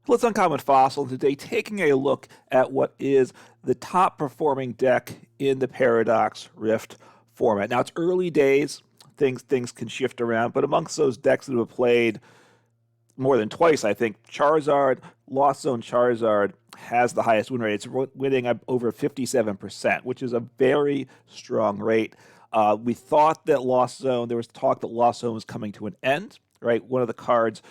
Let's Uncommon Fossil today, taking a look at what is the top performing deck in the Paradox Rift format. Now, it's early days, things can shift around, but amongst those decks that have played more than twice, I think, Charizard, Lost Zone Charizard has the highest win rate. It's winning over 57%, which is a very strong rate. We thought that Lost Zone, there was talk that Lost Zone was coming to an end, right? One of the cards,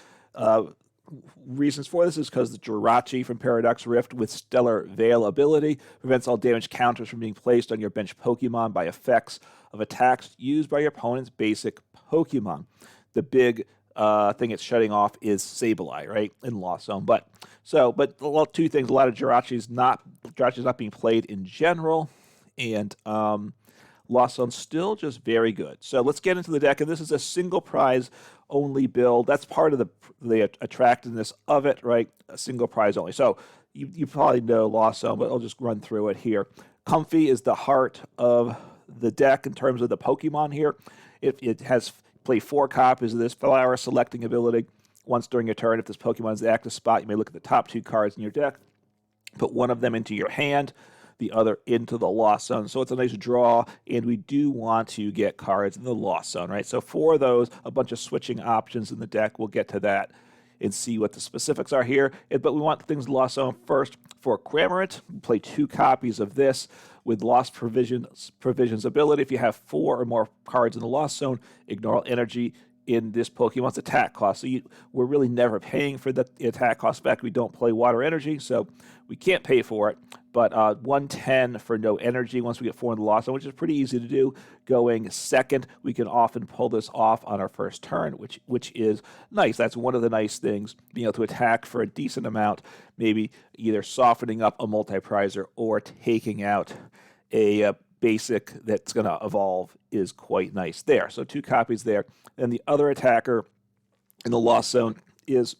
reasons for this is because the Jirachi from Paradox Rift with Stellar Veil ability prevents all damage counters from being placed on your bench Pokemon by effects of attacks used by your opponent's basic Pokemon. The big thing it's shutting off is Sableye, right, in Lost Zone. But two things: a lot of Jirachi's not being played in general, and Lost Zone's still just very good. So let's get into the deck, and this is a single prize only build. That's part of the attractiveness of it, right? A single prize only. So you probably know Lost Zone, but I'll just run through it here. Comfey is the heart of the deck in terms of the Pokemon here. It has play 4 copies of this flower selecting ability. Once during your turn, if this Pokemon is the active spot, you may look at the top 2 cards in your deck, put one of them into your hand, the other into the Lost Zone. So it's a nice draw, and we do want to get cards in the Lost Zone, right? So for those, a bunch of switching options in the deck. We'll get to that and see what the specifics are here. But we want things Lost Zone first. For Cramorant, we play 2 copies of this with Lost Provisions ability. If you have 4 or more cards in the Lost Zone, ignore all energy in this Pokemon's attack cost. So we're really never paying for the attack cost. In fact, we don't play water energy, so we can't pay for it. But 110 for no energy once we get 4 in the Lost Zone, which is pretty easy to do. Going second, we can often pull this off on our first turn, which is nice. That's one of the nice things, being able to attack for a decent amount, maybe either softening up a multi-prizer or taking out a basic that's going to evolve is quite nice there. So 2 copies there. And the other attacker in the Lost Zone is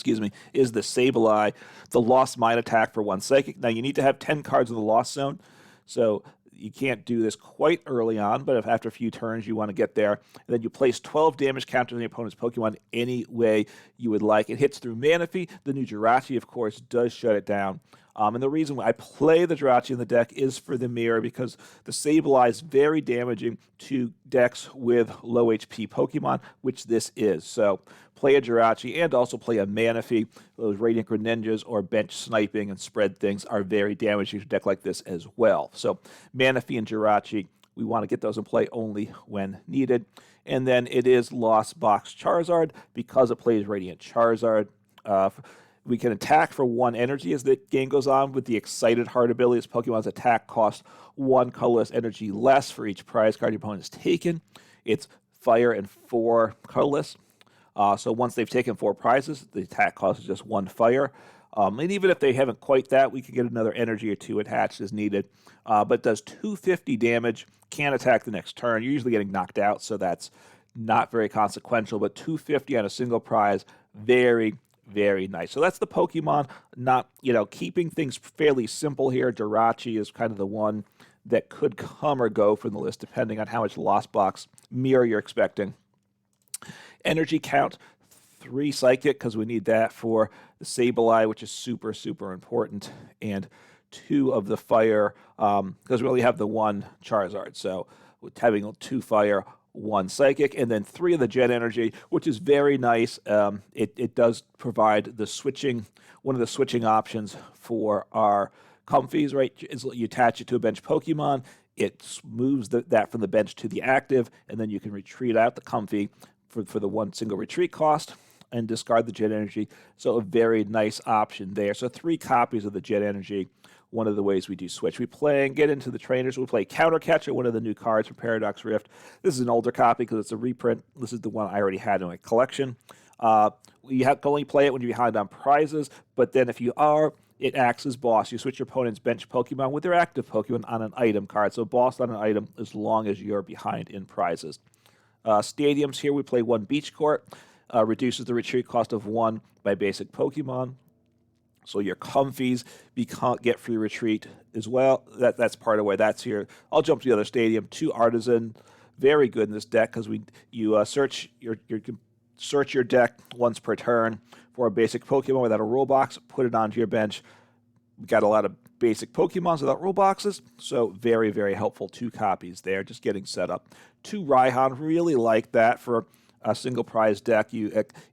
the Sableye, the Lost Mind attack for 1 psychic. Now you need to have 10 cards in the Lost Zone, so you can't do this quite early on, but if after a few turns you want to get there, and then you place 12 damage counters on your opponent's Pokemon any way you would like. It hits through Manaphy. The new Jirachi, of course, does shut it down. And the reason why I play the Jirachi in the deck is for the mirror, because the Sableye is very damaging to decks with low HP Pokemon, which this is. So play a Jirachi and also play a Manaphy. Those Radiant Greninjas or bench sniping and spread things are very damaging to a deck like this as well. So Manaphy and Jirachi, we want to get those in play only when needed. And then it is Lost Box Charizard because it plays Radiant Charizard. We can attack for 1 energy as the game goes on with the Excited Heart ability. This Pokemon's attack costs 1 colorless energy less for each prize card your opponent has taken. It's fire and 4 colorless. So once they've taken 4 prizes, the attack cost is just 1 fire. And even if they haven't quite that, we can get another energy or 2 attached as needed. But does 250 damage, can't attack the next turn. You're usually getting knocked out, so that's not very consequential. But 250 on a single prize, very, very nice. So that's the Pokemon, not, keeping things fairly simple here. Jirachi is kind of the one that could come or go from the list, depending on how much Lost Box mirror you're expecting. Energy count, 3 Psychic, because we need that for the Sableye, which is super, super important, and 2 of the Fire, because we only have the 1 Charizard. So with having 2 Fire, 1 Psychic, and then 3 of the Jet Energy, which is very nice. It does provide the switching, one of the switching options for our Comfeys, right? You attach it to a bench Pokemon, it moves that from the bench to the active, and then you can retreat out the Comfey for the 1 single retreat cost and discard the Jet Energy. So a very nice option there. So 3 copies of the Jet Energy, one of the ways we do switch. We play and get into the trainers. We play Counter Catcher, one of the new cards from Paradox Rift. This is an older copy because it's a reprint. This is the one I already had in my collection. You have to only play it when you're behind on prizes, but then if you are, it acts as boss. You switch your opponent's bench Pokemon with their active Pokemon on an item card. So boss on an item as long as you're behind in prizes. Stadiums here, we play 1 Beach Court. Reduces the retreat cost of 1 by basic Pokemon. So your Comfeys get free retreat as well. That's part of why that's here. I'll jump to the other stadium. 2 Artazon, very good in this deck because you search your search your deck once per turn for a basic Pokemon without a rule box, put it onto your bench. We got a lot of basic Pokemons without rule boxes, so very, very helpful. 2 copies there, just getting set up. 2 Raihan, really like that for a single prize deck.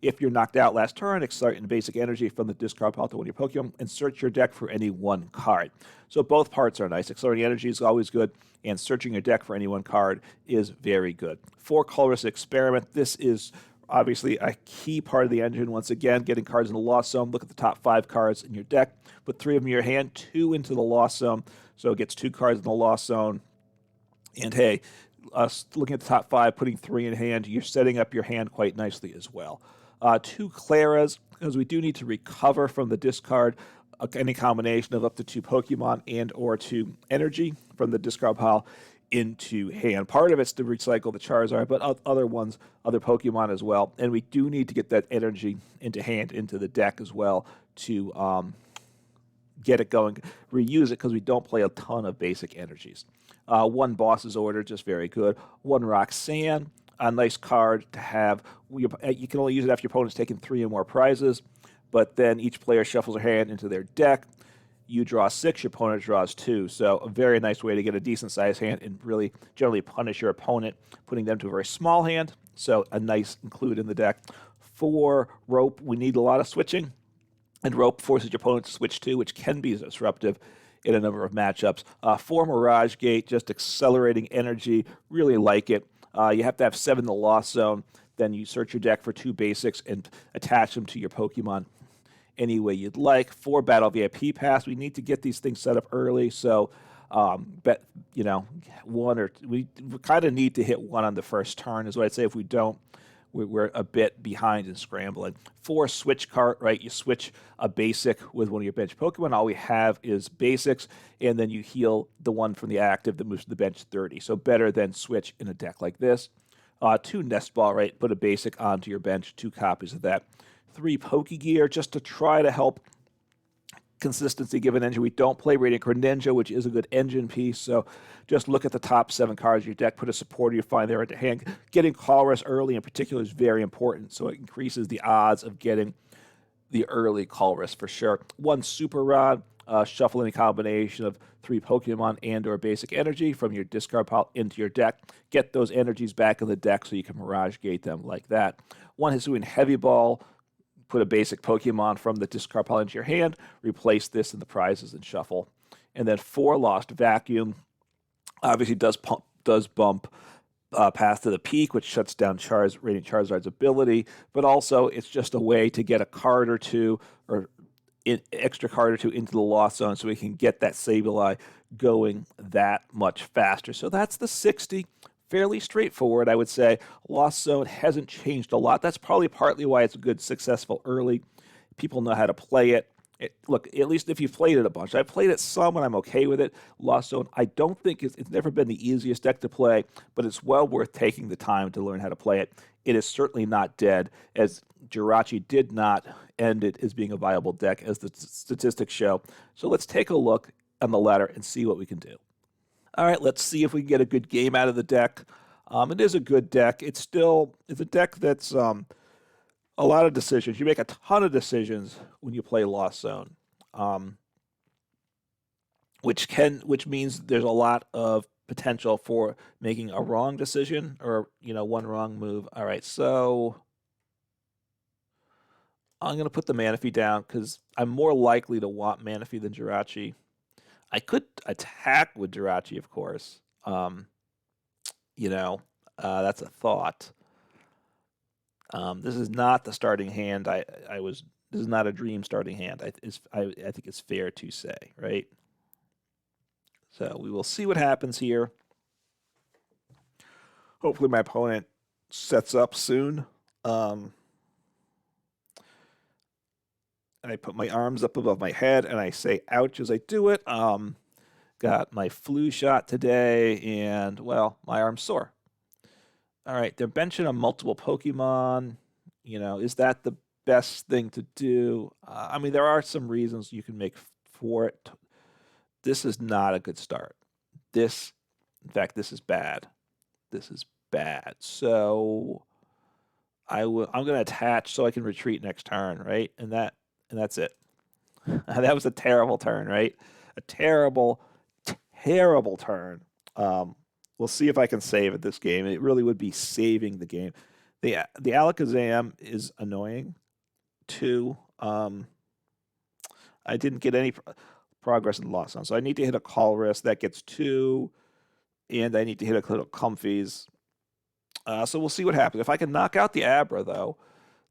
If you're knocked out last turn, exert in basic energy from the discard pile to one of your Pokemon and search your deck for any 1 card. So both parts are nice. Accelerating energy is always good, and searching your deck for any 1 card is very good. 4 Colress Experiment. This is obviously a key part of the engine. Once again, getting cards in the Lost Zone. Look at the top 5 cards in your deck. Put 3 of them in your hand, 2 into the Lost Zone. So it gets 2 cards in the Lost Zone. And hey, us looking at the top 5, putting 3 in hand, you're setting up your hand quite nicely as well. 2 Klaras, because we do need to recover from the discard any combination of up to 2 Pokemon and or 2 energy from the discard pile into hand. Part of it's to recycle the Charizard, but other ones, other Pokemon as well. And we do need to get that energy into hand, into the deck as well to get it going, reuse it, because we don't play a ton of basic energies. 1 Boss's Order, just very good. 1 Roxanne, a nice card to have. You can only use it after your opponent's taken 3 or more prizes, but then each player shuffles their hand into their deck. You draw 6, your opponent draws 2. So a very nice way to get a decent-sized hand and really generally punish your opponent, putting them to a very small hand. So a nice include in the deck. 4 Rope, we need a lot of switching, and Rope forces your opponent to switch too, which can be disruptive in a number of matchups. 4 Mirage Gate, just accelerating energy, really like it. You have to have 7 in the Lost Zone. Then you search your deck for 2 basics and attach them to your Pokemon any way you'd like. 4 Battle VIP Pass. We need to get these things set up early, so we kind of need to hit 1 on the first turn is what I'd say. If we don't, we're a bit behind and scrambling. 4 Switch Cart, right? You switch a basic with one of your bench Pokemon. All we have is basics, and then you heal the one from the active that moves to the bench 30. So better than switch in a deck like this. 2 Nest Ball, right? Put a basic onto your bench, 2 copies of that. 3 Pokégear, just to try to help consistency given engine. We don't play Radiant Greninja, which is a good engine piece, so just look at the top 7 cards of your deck, put a supporter you find there into hand. Getting Colress early in particular is very important, so it increases the odds of getting the early Colress for sure. 1 Super Rod, shuffle any combination of 3 Pokemon and or basic energy from your discard pile into your deck. Get those energies back in the deck so you can Mirage Gate them like that. 1 Hisuian Heavy Ball, put a basic Pokemon from the discard pile into your hand, replace this in the prizes and shuffle. And then 4 Lost Vacuum, obviously does bump Path to the Peak, which shuts down Radiant Charizard's ability, but also it's just a way to get a card or 2 or extra card or 2 into the Lost Zone so we can get that Sableye going that much faster. So that's the 60. Fairly straightforward, I would say. Lost Zone hasn't changed a lot. That's probably partly why it's a good, successful early. People know how to play it. Look, at least if you've played it a bunch. I've played it some and I'm okay with it. Lost Zone, I don't think it's never been the easiest deck to play, but it's well worth taking the time to learn how to play it. It is certainly not dead, as Jirachi did not end it as being a viable deck, as the statistics show. So let's take a look on the ladder and see what we can do. All right, let's see if we can get a good game out of the deck. It is a good deck. It's a deck that's a lot of decisions. You make a ton of decisions when you play Lost Zone, which means there's a lot of potential for making a wrong decision or 1 wrong move. All right, so I'm going to put the Manaphy down because I'm more likely to want Manaphy than Jirachi. I could attack with Jirachi, of course. That's a thought. This is not the starting hand. This is not a dream starting hand. I think it's fair to say, right? So we will see what happens here. Hopefully my opponent sets up soon. And I put my arms up above my head and I say ouch as I do it. Got my flu shot today and, well, my arm's sore. All right, they're benching on multiple Pokemon. Is that the best thing to do? I mean, there are some reasons you can make for it. This is not a good start. In fact, this is bad. This is bad. So I'm going to attach so I can retreat next turn, right? And that's it. That was a terrible turn, right? A terrible, terrible turn. We'll see if I can save it this game. It really would be saving the game. The Alakazam is annoying too. I didn't get any progress in Lost Zone, so I need to hit a Colress that gets 2, and I need to hit a little Comfeys. So we'll see what happens. If I can knock out the Abra, though,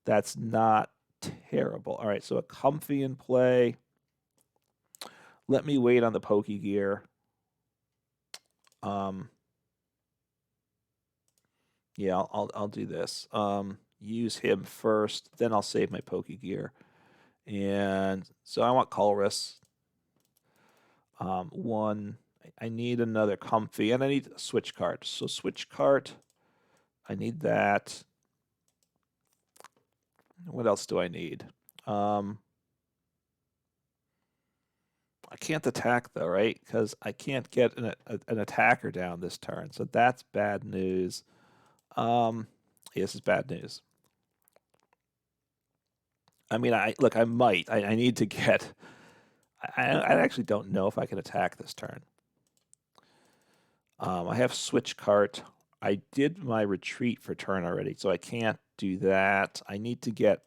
that's not terrible. All right, so a Comfey in play. Let me wait on the Pokégear. Yeah, I'll do this. Use him first, then I'll save my Pokégear. And so I want Colress. One. I need another Comfey, and I need a Switch Cart. So Switch Cart, I need that. What else do I need? I can't attack though, right? Because I can't get an attacker down this turn, so that's bad news. Yeah, this is bad news. I mean, I might. I need to get. I actually don't know if I can attack this turn. I have Switch Cart. I did my retreat for turn already, so I can't do that. I need to get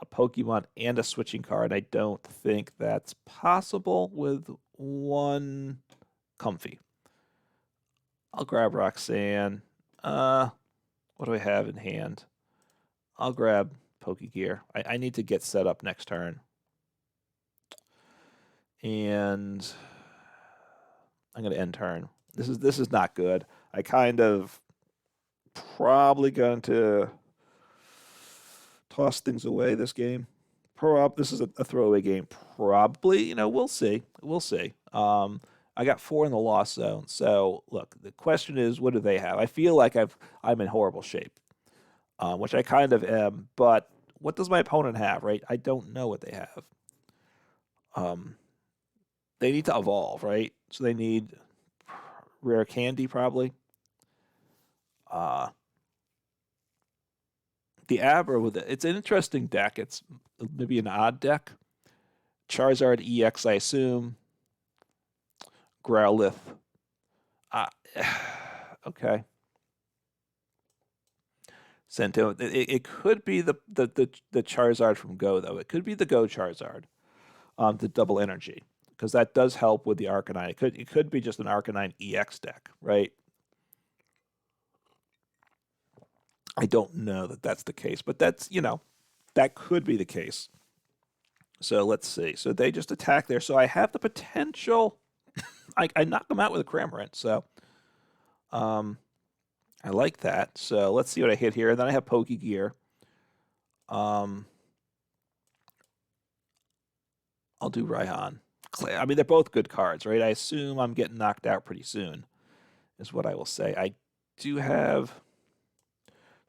a Pokemon and a switching card. I don't think that's possible with one Comfey. I'll grab Roxanne. What do I have in hand? I'll grab Pokégear. I need to get set up next turn. And I'm going to end turn. This is not good. I kind of probably going to toss things away this game. This is a throwaway game. Probably, we'll see. We'll see. I got 4 in the Lost Zone. So look, the question is, what do they have? I feel like I'm in horrible shape, which I kind of am. But what does my opponent have? Right? I don't know what they have. They need to evolve, right? So they need rare candy, probably. The Abra with it's an interesting deck. It's maybe an odd deck. Charizard EX, I assume. Growlithe. Okay. Sento. It could be the Charizard from Go, though. It could be the Go Charizard. The double energy. Because that does help with the Arcanine. It could be just an Arcanine EX deck, right? I don't know that that's the case, but that's, that could be the case. So let's see. So they just attack there. So I have the potential. I knock them out with a Cramorant. So I like that. So let's see what I hit here. And then I have Pokégear. I'll do Raihan. I mean, they're both good cards, right? I assume I'm getting knocked out pretty soon, is what I will say. I do have.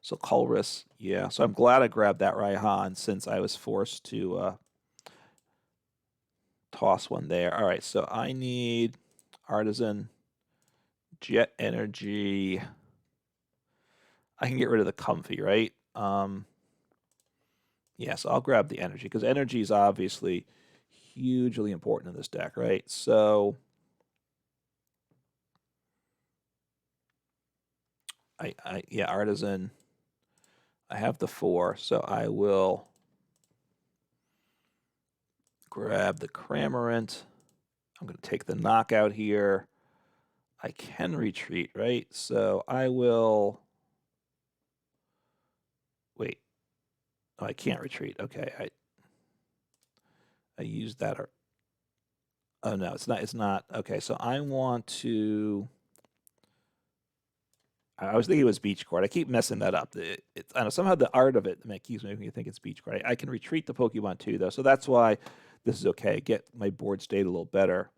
So Colress, yeah. So I'm glad I grabbed that Raihan since I was forced to toss one there. All right, so I need Artazon, Jet Energy. I can get rid of the Comfey, right? Yeah, so I'll grab the Energy because Energy is obviously hugely important in this deck, right? So yeah, Artazon. I have the 4, so I will grab the Cramorant. I'm going to take the knockout here. I can retreat, right? So I will. Wait. Oh, I can't retreat. Okay, I used that. Oh no, it's not. It's not. Okay, so I want to. I was thinking it was Beach Court. I keep messing that up. I know somehow the art of it keeps making me think it's Beach Court. I can retreat the Pokemon too, though, so that's why this is okay. Get my board state a little better.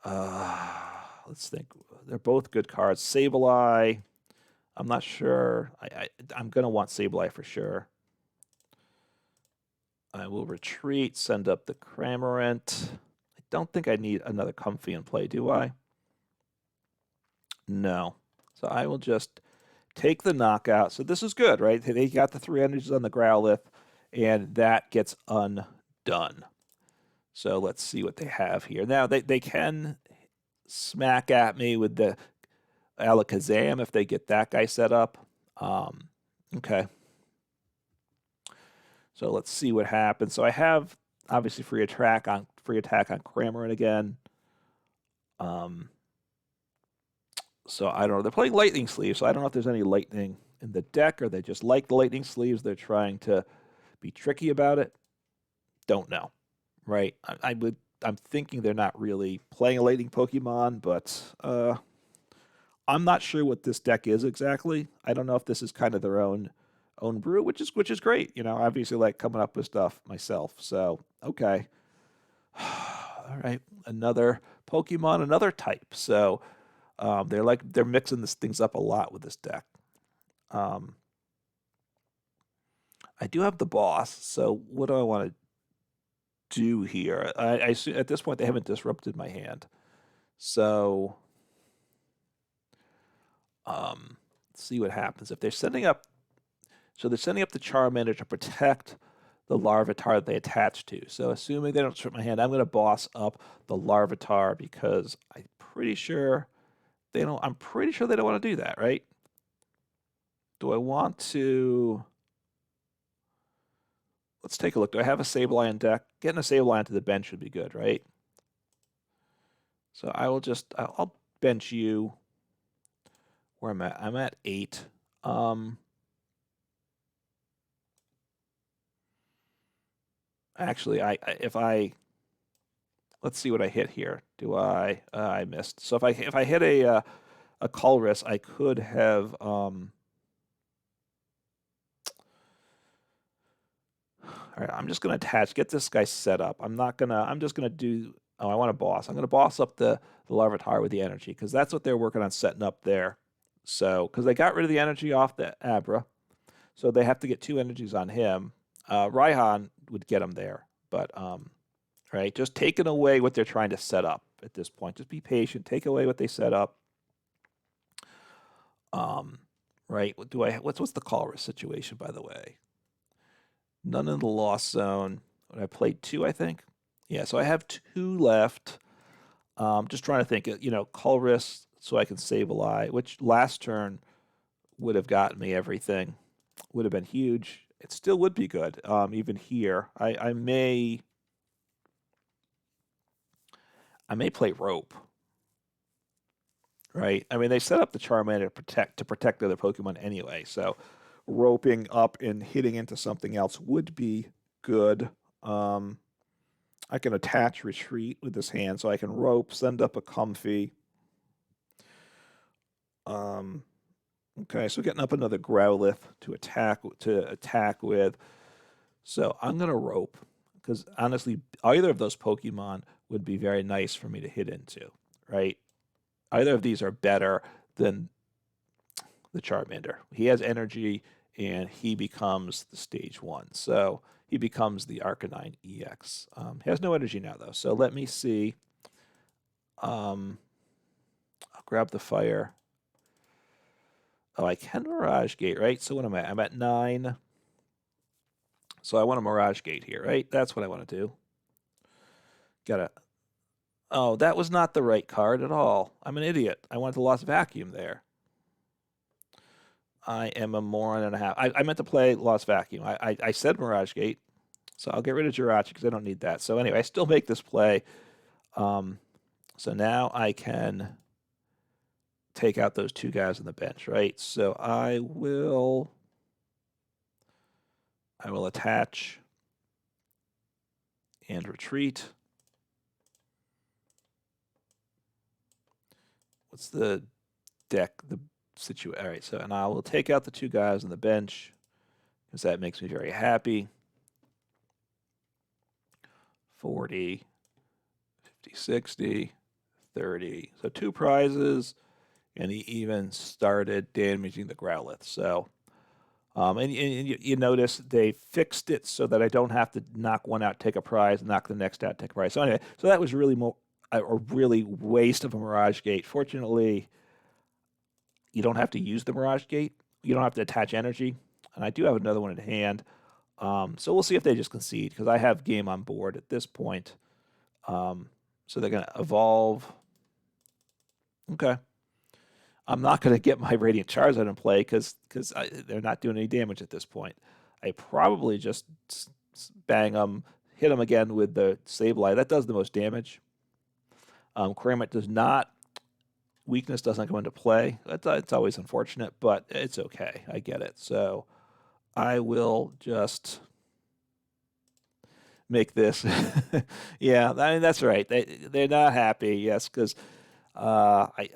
Let's think. They're both good cards. Sableye. I'm not sure. I'm gonna want Sableye for sure. I will retreat. Send up the Cramorant. I don't think I need another Comfey in play, do I? No. So I will just take the knockout. So this is good, right? They got the 3 energies on the Growlithe, and that gets undone. So let's see what they have here. Now, they can smack at me with the Alakazam if they get that guy set up. Okay. So let's see what happens. So I have, obviously, free attack on Cramorant again. So I don't know. They're playing Lightning Sleeves, so I don't know if there's any Lightning in the deck, or they just like the Lightning Sleeves. They're trying to be tricky about it. Don't know, right? I'm thinking they're not really playing a Lightning Pokemon, but I'm not sure what this deck is exactly. I don't know if this is kind of their own brew, which is great. You know, obviously like coming up with stuff myself. So okay, all right, another Pokemon, another type. So. They're mixing things up a lot with this deck. I do have the boss, so what do I want to do here? I at this point they haven't disrupted my hand, so let's see what happens if they're setting up. So they're setting up the Charmander to protect the Larvitar that they attach to. So assuming they don't disrupt my hand, I'm going to boss up the Larvitar because I'm pretty sure. I'm pretty sure they don't want to do that, right? Do I want to... Let's take a look. Do I have a Sableye in deck? Getting a Sableye onto the bench would be good, right? So I'll bench you where I'm at. I'm at 8. Actually, let's see what I hit here. I missed. So if I hit a Colress, I could have all right, I'm just gonna get this guy set up. I'm just gonna do I want a boss. I'm gonna boss up the Larvitar with the energy, because that's what they're working on setting up there. So because they got rid of the energy off the Abra, so they have to get 2 energies on him. Raihan would get him there, but right? Just taking away what they're trying to set up at this point. Just be patient. Take away what they set up. Right? What's the Colress situation, by the way? None in the Lost Zone. I played 2, I think. Yeah, so I have 2 left. Just trying to think. You know, Colress, so I can Sableye, which last turn would have gotten me everything. Would have been huge. It still would be good. Even here, I may play Rope, right? I mean, they set up the Charmander to protect the other Pokemon anyway, so roping up and hitting into something else would be good. I can attach Retreat with this hand, so I can Rope, send up a Comfey. Okay, so getting up another Growlithe to attack with. So I'm gonna Rope, because honestly, either of those Pokemon would be very nice for me to hit into, right? Either of these are better than the Charmander. He has energy, and he becomes the stage 1. So he becomes the Arcanine EX. He has no energy now, though. So let me see. I'll grab the fire. Oh, I can Mirage Gate, right? So what am I? I'm at 9. So I want a Mirage Gate here, right? That's what I want to do. Oh, that was not the right card at all. I'm an idiot. I wanted the Lost Vacuum there. I am a moron and a half. I meant to play Lost Vacuum. I said Mirage Gate, so I'll get rid of Jirachi because I don't need that. So anyway, I still make this play. So now I can take out those 2 guys on the bench, right? So I will attach and retreat. What's the deck? The situation. All right, so and I will take out the 2 guys on the bench because that makes me very happy. 40, 50, 60, 30. So 2 prizes, and he even started damaging the Growlithe. So, and you notice they fixed it so that I don't have to knock one out, take a prize, knock the next out, take a prize. So anyway, so that was really a really waste of a Mirage Gate. Fortunately, you don't have to use the Mirage Gate. you don't have to attach energy. And I do have another one in hand. So we'll see if they just concede, because I have game on board at this point. So they're going to evolve. Okay. I'm not going to get my Radiant Charizard in play because they're not doing any damage at this point. I probably just bang them, hit them again with the Sableye. That does the most damage. Cramorant does not. Weakness doesn't come into play. It's always unfortunate, but it's okay. I get it. So I will just make this. Yeah, I mean, that's right. They're not happy, yes, because they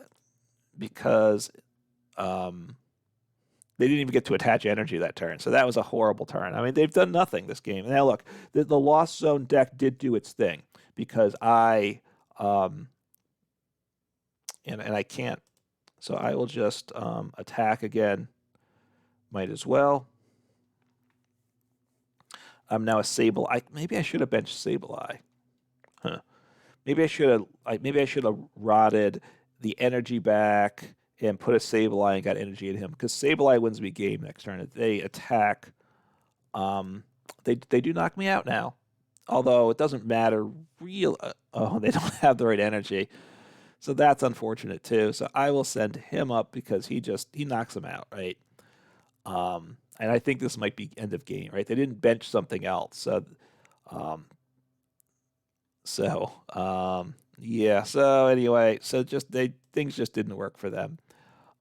didn't even get to attach energy that turn. So that was a horrible turn. I mean, they've done nothing this game. Now, look, the Lost Zone deck did do its thing, because and I can't. So I will just attack again. Might as well. I'm now a Sableye. Maybe I should have benched Sableye. Huh. Maybe I should have rotted the energy back and put a Sableye and got energy in him, because Sableye wins me game next turn. If they attack, they do knock me out now. Although it doesn't matter they don't have the right energy. So that's unfortunate too. So I will send him up because he knocks him out, right? And I think this might be end of game, right? They didn't bench something else. Yeah. So anyway, things just didn't work for them.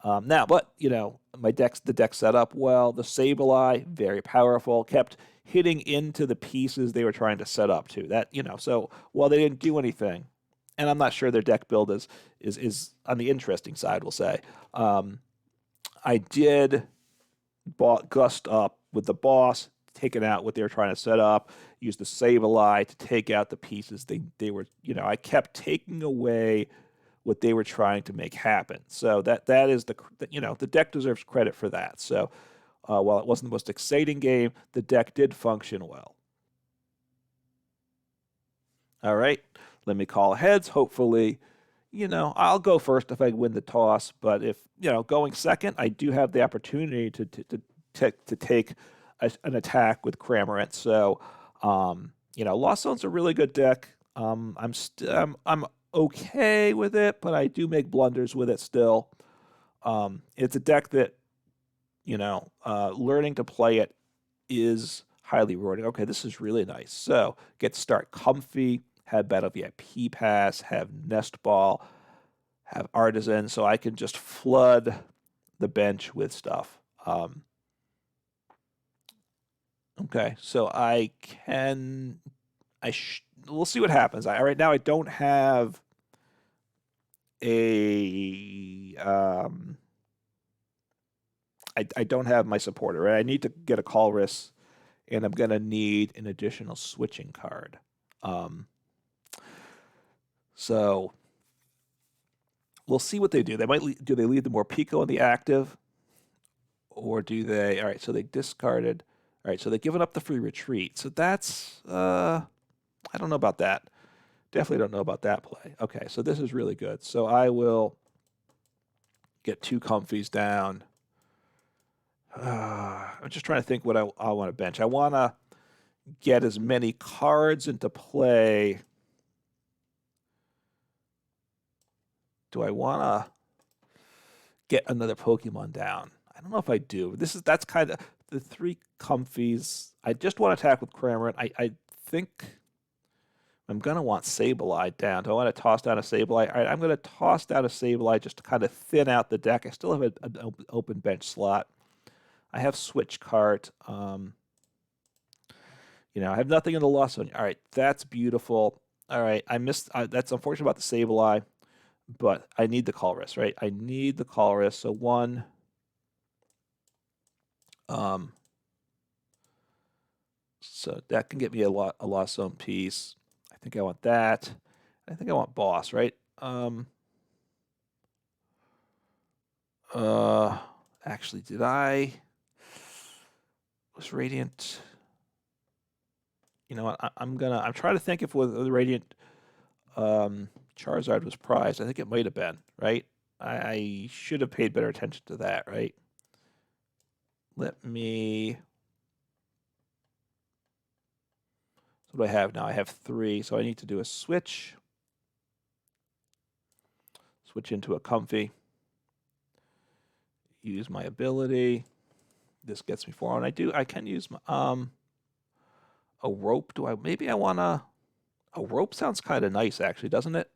Now, but the deck set up well. The Sableye, very powerful, kept hitting into the pieces they were trying to set up to. That so while they didn't do anything, and I'm not sure their deck build is on the interesting side, we'll say. I did gust up with the boss, taking out what they were trying to set up, use the Sableye to take out the pieces they were, I kept taking away what they were trying to make happen. So that is the deck deserves credit for that. So while it wasn't the most exciting game, the deck did function well. All right, let me call heads. Hopefully, I'll go first if I win the toss, but if, going second, I do have the opportunity to take an attack with Cramorant. So, Lost Zone's a really good deck. I'm okay with it, but I do make blunders with it still. It's a deck that, learning to play it is highly rewarding. Okay, this is really nice. So, get to start Comfey, have Battle VIP Pass, have Nest Ball, have Artazon, so I can just flood the bench with stuff. Okay, so we'll see what happens. Right now I don't have I don't have my supporter, right? I need to get a Colress, and I'm gonna need an additional switching card. So we'll see what they do. They might do they leave the Morpeko in the active, or do they? All right, so they discarded. All right, so they're giving up the free retreat. So that's I don't know about that. Definitely don't know about that play. Okay, so this is really good. So I will get 2 Comfeys down. I'm just trying to think what I want to bench. I want to get as many cards into play. Do I want to get another Pokemon down? I don't know if I do. That's kind of the 3 Comfeys. I just want to attack with Cramorant. I think I'm going to want Sableye down. Do I want to toss down a Sableye? All right, I'm going to toss down a Sableye just to kind of thin out the deck. I still have an open bench slot. I have Switch Cart. I have nothing in the Lost Zone. All right, that's beautiful. All right, I missed. That's unfortunate about the Sableye, but I need the Colress, right? I need the Colress. So 1. So that can get me a Lost Zone piece. I think I want that. I think I want Boss, right? Actually, did I? Was Radiant? You know what? I'm trying to think if the Radiant Charizard was prized. I think it might have been, right? I should have paid better attention to that, right? let me... So what do I have now? I have 3, so I need to do a switch. Switch into a Comfey. Use my ability. This gets me 4. And I can use my, a rope. Maybe I want to... A rope sounds kind of nice, actually, doesn't it?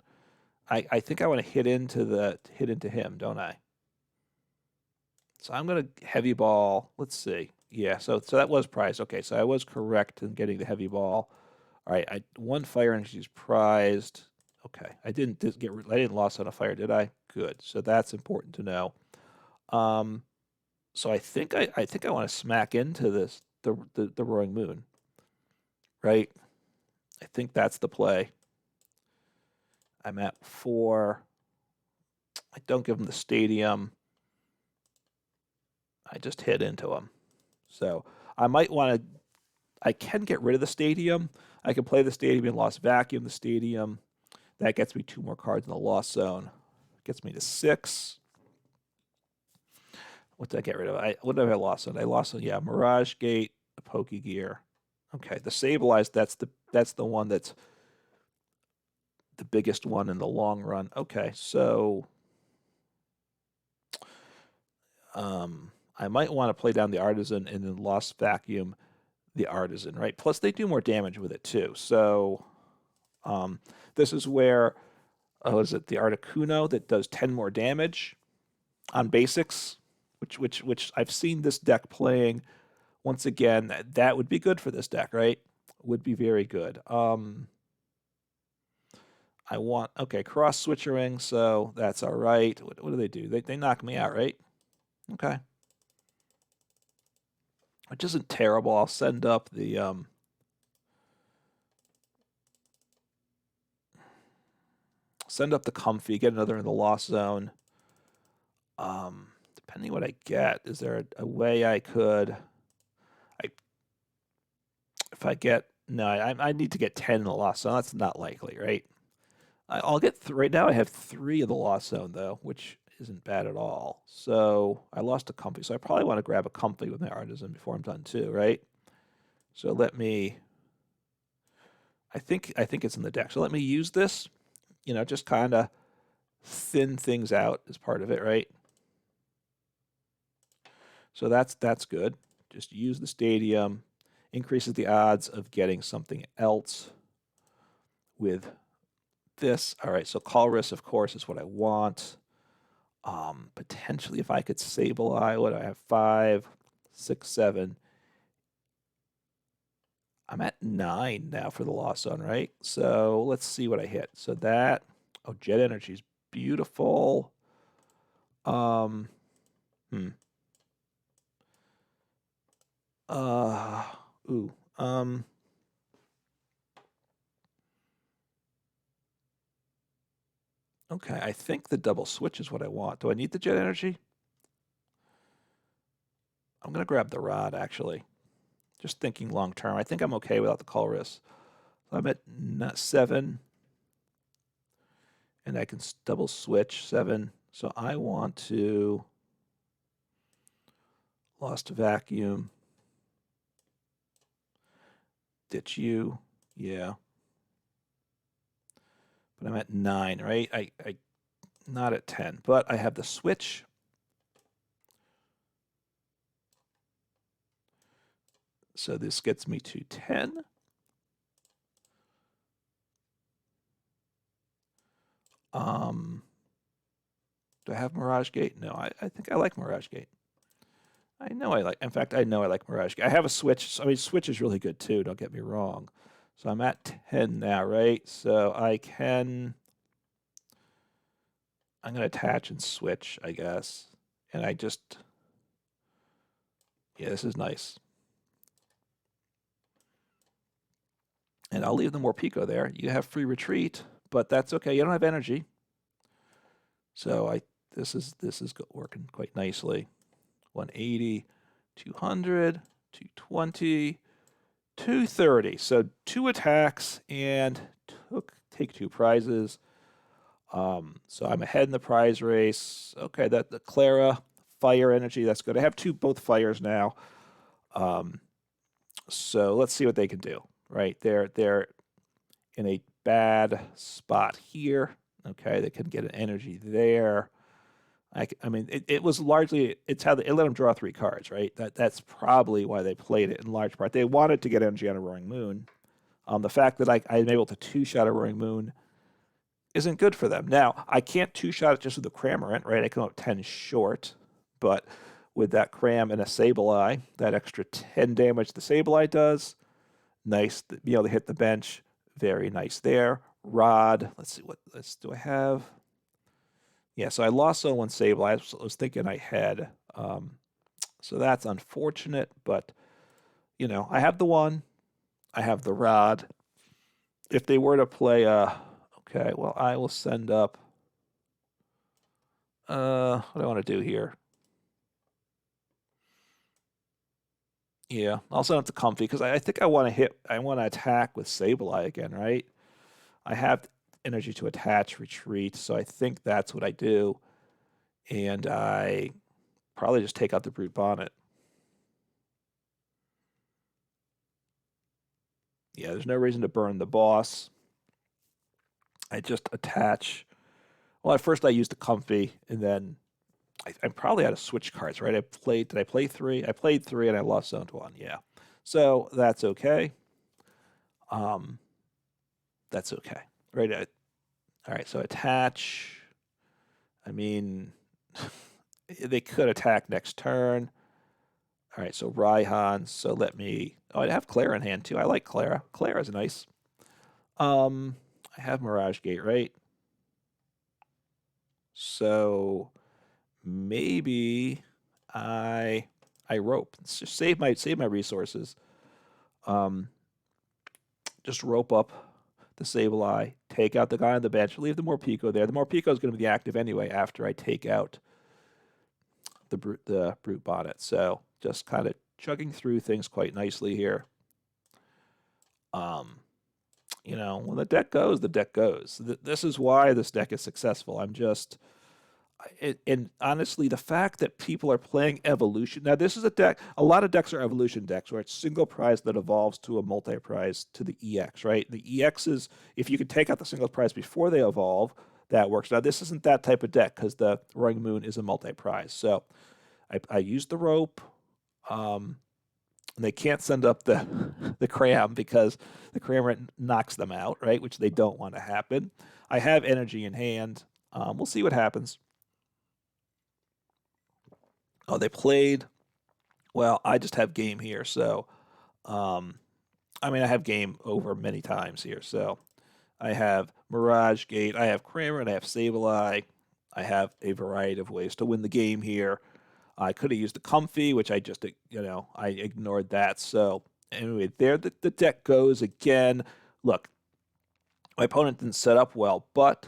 I think I want to hit into him, don't I? So I'm going to heavy ball. Let's see. Yeah, so that was prized. Okay, so I was correct in getting the heavy ball. All right, 1 fire energy is prized. Okay, I didn't lost on a fire, did I? Good. So that's important to know. So I think I want to smack into the Roaring Moon. Right? I think that's the play. I'm at 4. I don't give him the stadium. I just hit into him. So I might want to... I can get rid of the stadium. I can play the stadium and Lost Vacuum the stadium. That gets me 2 more cards in the Lost Zone. Gets me to 6. What did I get rid of? What did I lost on? I lost on, yeah, Mirage Gate, the Pokégear. Okay, the Sableye, that's the one that's the biggest one in the long run. Okay, so I might want to play down the Artazon and then Lost Vacuum the Artazon, right? Plus they do more damage with it too. So this is where, is it the Articuno that does 10 more damage on basics, which I've seen this deck playing. Once again, that would be good for this deck, right? Would be very good. I want, okay, cross switchering, so that's all right. What do they do? They knock me out, right? Okay. Which isn't terrible. I'll send up the Comfey, get another in the Lost Zone. Depending what I get, is there a way I could... If I get... No, I need to get 10 in the Lost Zone. That's not likely, right? I'll get... Right now I have 3 of the Lost Zone, though, which isn't bad at all. So I lost a Comfey, so I probably want to grab a Comfey with my Artazon before I'm done, too, right? So let me... I think it's in the deck. So let me use this, just kind of thin things out as part of it, right? So that's good. Just use the stadium, increases the odds of getting something else with this. All right, so Colress, of course, is what I want. Potentially, if I could Sableye, what do I have? 5, 6, 7. I'm at 9 now for the Lost Zone, right? So let's see what I hit. So that, Jet Energy is beautiful. Okay, I think the double switch is what I want. Do I need the Jet Energy? I'm going to grab the Rod, actually. Just thinking long term. I think I'm okay without the Colress. So I'm at 7. And I can double switch 7. So I want to Lost Vacuum. Ditch you. Yeah. But I'm at 9, right? I not at 10. But I have the switch. So this gets me to 10. Do I have Mirage Gate? No, I think I like Mirage Gate. In fact, I know I like Mirage Gate. I have a Switch. I mean, Switch is really good too, don't get me wrong. So I'm at 10 now, right? So I'm going to attach and switch, I guess. And yeah, this is nice. And I'll leave the Morpeko there. You have free retreat, but that's okay. You don't have energy. So this is working quite nicely. 180, 200, 220, 230. So 2 attacks and take 2 prizes. So I'm ahead in the prize race. Okay, the Klara fire energy. That's good. I have both fires now. So let's see what they can do. Right, they're in a bad spot here. Okay, they can get an energy there. I mean, it was largely, it's how it let them draw 3 cards, right? That's probably why they played it in large part. They wanted to get energy on a Roaring Moon. The fact that I'm able to 2-shot a Roaring Moon isn't good for them. Now, I can't 2-shot it just with the Cramorant, right? I come up 10 short, but with that Cram and a Sableye, that extra 10 damage the Sableye does, nice to be able to hit the bench, very nice there. Rod, let's see, what else do I have? Yeah, so I lost Zone 1 Sableye. I was thinking I had. So that's unfortunate, but, you know, I have the 1. I have the Rod. If they were to play, okay, well, I will send up. What do I want to do here? Yeah, I'll send up to Comfey because I think I want to attack with Sableye again, right? I have energy to attach, retreat, so I think that's what I do. And I probably just take out the Brute Bonnet. Yeah, there's no reason to burn the boss. I just attach. Well, at first I used the Comfey, and then I'm probably out of Switch cards, right? Did I play 3? I played 3 and I lost Zone 1, yeah. So that's okay. That's okay. Right. All right, so attach. I mean, they could attack next turn. All right, so Raihan. So let me. Oh, I have Klara in hand too. I like Klara. Klara's nice. I have Mirage Gate, right? So maybe I rope. Let's just save my resources. Just rope up the Sableye, take out the guy on the bench, leave the Morpeko there. The Morpeko is going to be active anyway after I take out the Brute Bonnet. So just kind of chugging through things quite nicely here. You know, when the deck goes, the deck goes. This is why this deck is successful. And honestly, the fact that people are playing Evolution. Now, this is a deck, a lot of decks are Evolution decks where it's single prize that evolves to a multi-prize to the EX, right? The EX is, if you can take out the single prize before they evolve, that works. Now, this isn't that type of deck because the Roaring Moon is a multi-prize. So I used the rope. They can't send up the Cram because the Cramorant knocks them out, right? Which they don't want to happen. I have energy in hand. We'll see what happens. Oh, they played. Well, I just have game here, so I mean, I have game over many times here. So I have Mirage Gate, I have Cramorant, I have Sableye, I have a variety of ways to win the game here. I could have used the Comfey, which I just, I ignored that. So anyway, there the deck goes again. Look, my opponent didn't set up well, but,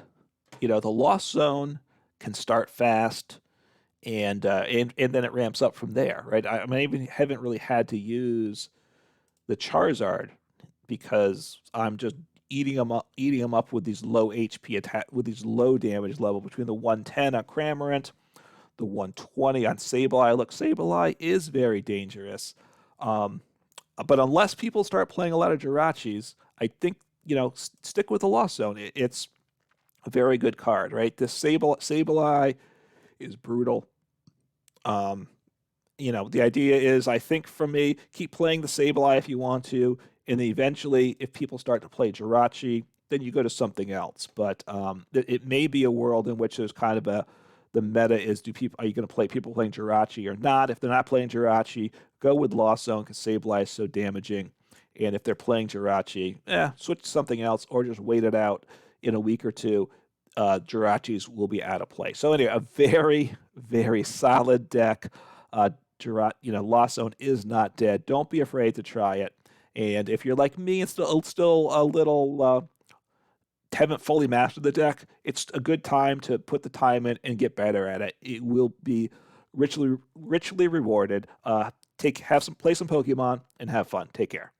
the Lost Zone can start fast, and then it ramps up from there, right? I even haven't really had to use the Charizard because I'm just eating them up with these low HP attack, with these low damage level between the 110 on Cramorant, the 120 on Sableye. Look, Sableye is very dangerous. But unless people start playing a lot of Jirachis, I think, stick with the Lost Zone. It's a very good card, right? This Sableye is brutal. The idea is, I think for me, keep playing the Sableye if you want to, and then eventually, if people start to play Jirachi, then you go to something else. But it may be a world in which there's kind of the meta is, are you going to play people playing Jirachi or not? If they're not playing Jirachi, go with Lost Zone because Sableye is so damaging. And if they're playing Jirachi, switch to something else or just wait it out in a week or two. Jirachis will be out of play. So anyway, a very, very solid deck. Lost Zone is not dead. Don't be afraid to try it. And if you're like me and still a little haven't fully mastered the deck, it's a good time to put the time in and get better at it. It will be richly rewarded. Play some Pokemon and have fun. Take care.